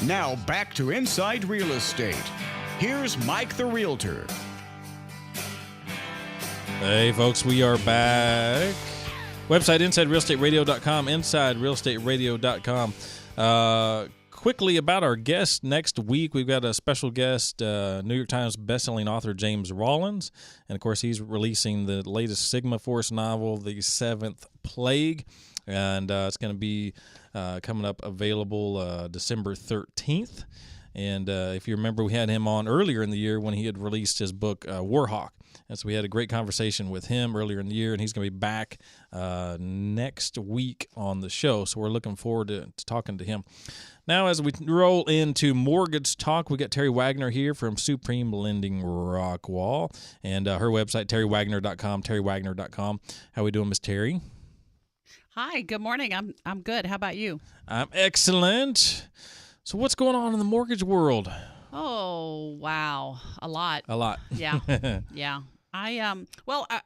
Now back to Inside Real Estate. Here's Mike the Realtor. Hey, folks, we are back. Website, InsideRealEstateRadio.com, InsideRealEstateRadio.com. Quickly about our guest next week, we've got a special guest, New York Times bestselling author James Rawlins. And, of course, he's releasing the latest Sigma Force novel, The Seventh Plague. And it's going to be coming up available December 13th. And if you remember, we had him on earlier in the year when he had released his book, Warhawk. And so we had a great conversation with him earlier in the year, and he's going to be back next week on the show. So we're looking forward to talking to him. Now, as we roll into mortgage talk, we got Terri Wagner here from Supreme Lending Rockwall, and her website, TerriWagner.com, TerriWagner.com. How we doing, Miss Terri? Hi, good morning. I'm good. How about you? I'm excellent. So what's going on in the mortgage world? Oh, wow. A lot. Yeah. Yeah.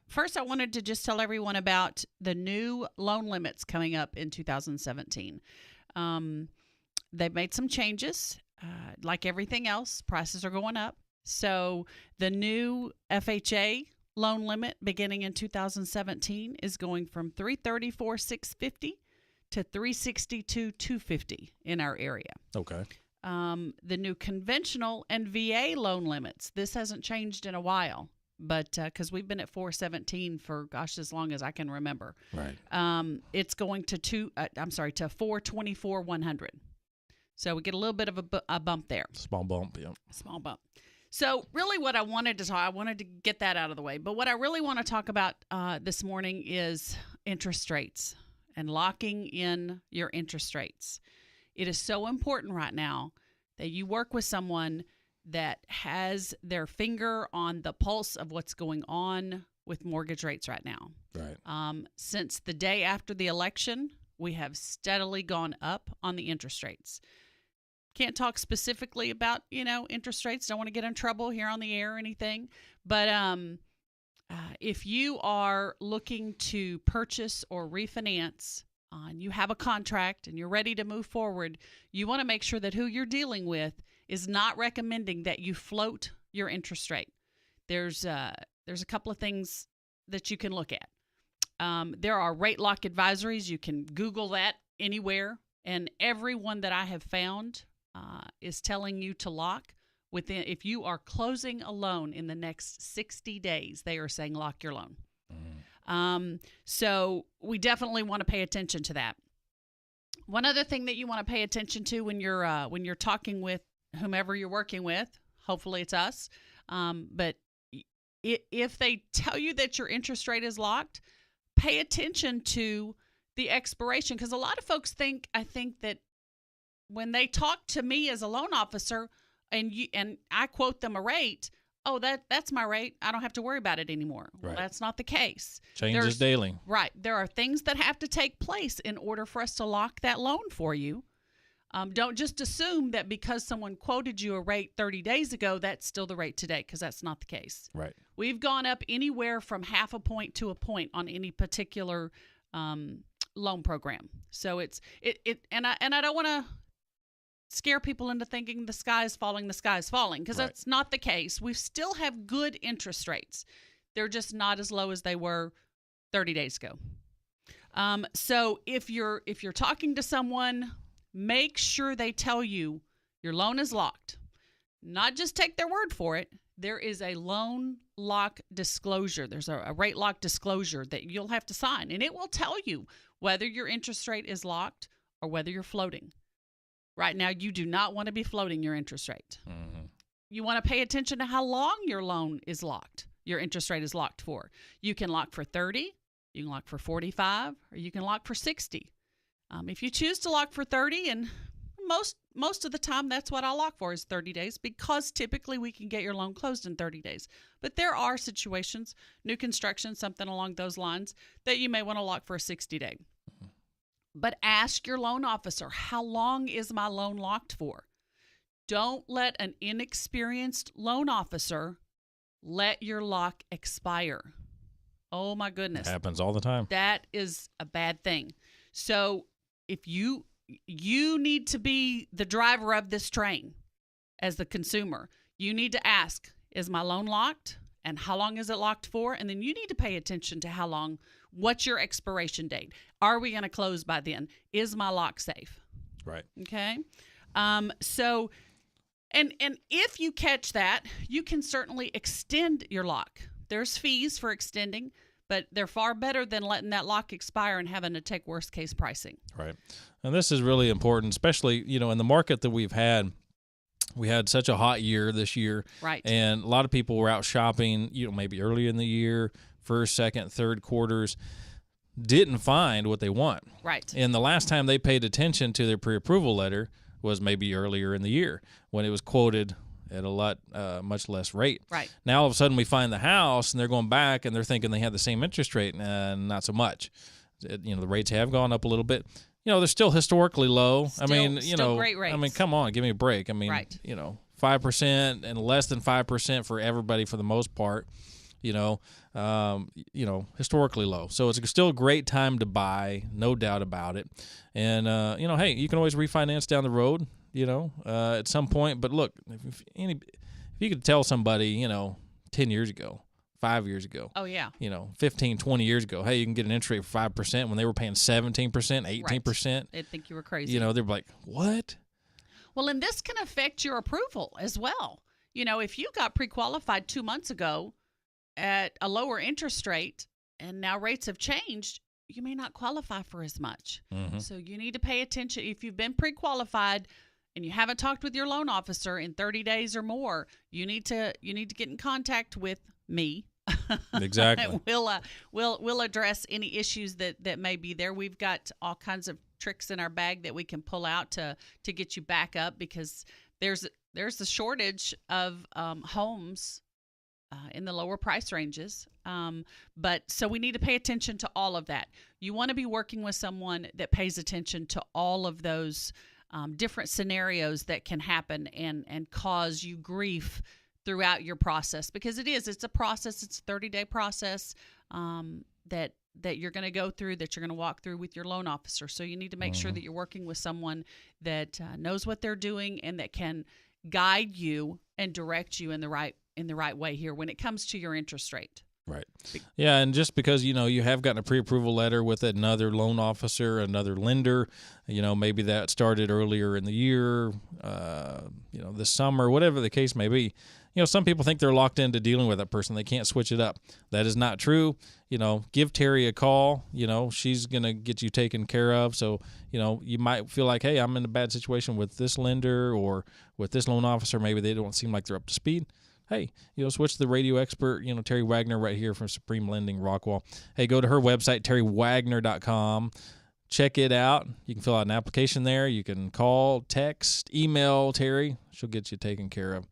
First I wanted to just tell everyone about the new loan limits coming up in 2017. They've made some changes. Like everything else, prices are going up. So the new FHA loan limit beginning in 2017 is going from $334,650 to $362,250 in our area. Okay. The new conventional and VA loan limits. This hasn't changed in a while, but because we've been at $417 for as long as I can remember. Right. It's going to $424,100. So we get a little bit of a bump there. Small bump, yeah. Small bump. So really what I wanted to get that out of the way. But what I really want to talk about this morning is interest rates and locking in your interest rates. It is so important right now that you work with someone that has their finger on the pulse of what's going on with mortgage rates right now. Right. Since the day after the election, we have steadily gone up on the interest rates. Can't talk specifically about, interest rates. Don't want to get in trouble here on the air or anything. But if you are looking to purchase or refinance and you have a contract and you're ready to move forward, you want to make sure that who you're dealing with is not recommending that you float your interest rate. There's a couple of things that you can look at. There are rate lock advisories. You can Google that anywhere. And everyone that I have found is telling you to lock within, if you are closing a loan in the next 60 days, they are saying lock your loan. So we definitely want to pay attention to that. One other thing that you want to pay attention to when you're talking with whomever you're working with, hopefully it's us, but if they tell you that your interest rate is locked, pay attention to the expiration, because a lot of folks think that when they talk to me as a loan officer and I quote them a rate, oh, that's my rate, I don't have to worry about it anymore. Right. Well, that's not the case. Changes daily. Right. There are things that have to take place in order for us to lock that loan for you. Don't just assume that because someone quoted you a rate 30 days ago, that's still the rate today, because that's not the case. Right. We've gone up anywhere from half a point to a point on any particular loan program. So and I don't want to scare people into thinking the sky is falling, because Right. That's not the case. We still have good interest rates. They're just not as low as they were 30 days ago. So if you're talking to someone, make sure they tell you your loan is locked. Not just take their word for it. There is a loan lock disclosure. There's a rate lock disclosure that you'll have to sign, and it will tell you whether your interest rate is locked or whether you're floating. Right now, you do not want to be floating your interest rate. Mm-hmm. You want to pay attention to how long your loan is locked, your interest rate is locked for. You can lock for 30, you can lock for 45, or you can lock for 60. If you choose to lock for 30, and most of the time that's what I'll lock for is 30 days, because typically we can get your loan closed in 30 days. But there are situations, new construction, something along those lines, that you may want to lock for a 60-day. Mm-hmm. But ask your loan officer, how long is my loan locked for? Don't let an inexperienced loan officer let your lock expire. Oh, my goodness. It happens all the time. That is a bad thing. So if you you need to be the driver of this train as the consumer. You need to ask, is my loan locked? And how long is it locked for? And then you need to pay attention to how long, what's your expiration date? Are we going to close by then? Is my lock safe? Right. Okay. So, and if you catch that, you can certainly extend your lock. There's fees for extending, but they're far better than letting that lock expire and having to take worst case pricing. Right. And this is really important, especially, in the market that we've had. We had such a hot year this year. Right. And a lot of people were out shopping, maybe early in the year, first, second, third quarters, didn't find what they want. Right. And the last time they paid attention to their pre-approval letter was maybe earlier in the year when it was quoted at a much less rate. Right. Now all of a sudden we find the house and they're going back and they're thinking they have the same interest rate, and not so much. The rates have gone up a little bit. They're still historically low. Still great rates. Come on, give me a break. Right. 5% and less than 5% for everybody for the most part. Historically low. So it's still a great time to buy, no doubt about it. And hey, you can always refinance down the road. At some point. But look, if you could tell somebody, 10 years ago, 5 years ago. Oh, yeah. 15, 20 years ago, hey, you can get an interest rate for 5% when they were paying 17%, 18%. Right. They'd think you were crazy. They'd be like, what? Well, and this can affect your approval as well. If you got pre-qualified 2 months ago at a lower interest rate and now rates have changed, you may not qualify for as much. Mm-hmm. So you need to pay attention. If you've been pre-qualified and you haven't talked with your loan officer in 30 days or more, you need to get in contact with me. Exactly. We'll address any issues that may be there. We've got all kinds of tricks in our bag that we can pull out to get you back up, because there's a shortage of homes in the lower price ranges. But so we need to pay attention to all of that. You want to be working with someone that pays attention to all of those different scenarios that can happen and cause you grief throughout your process, because it's a process. It's a 30-day process that you're going to go through, that you're going to walk through with your loan officer. So you need to make sure that you're working with someone that knows what they're doing and that can guide you and direct you in the right way here when it comes to your interest rate. Right. Yeah, and just because, you have gotten a pre-approval letter with another loan officer, another lender, maybe that started earlier in the year, this summer, whatever the case may be. Some people think they're locked into dealing with that person. They can't switch it up. That is not true. Give Terri a call. She's going to get you taken care of. So, you might feel like, hey, I'm in a bad situation with this lender or with this loan officer. Maybe they don't seem like they're up to speed. Hey, switch to the radio expert, Terri Wagner right here from Supreme Lending Rockwall. Hey, go to her website, terriwagner.com. Check it out. You can fill out an application there. You can call, text, email Terri. She'll get you taken care of.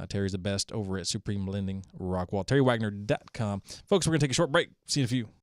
Terri's the best over at Supreme Lending Rockwall. terriwagner.com. Folks, we're going to take a short break. See you in a few.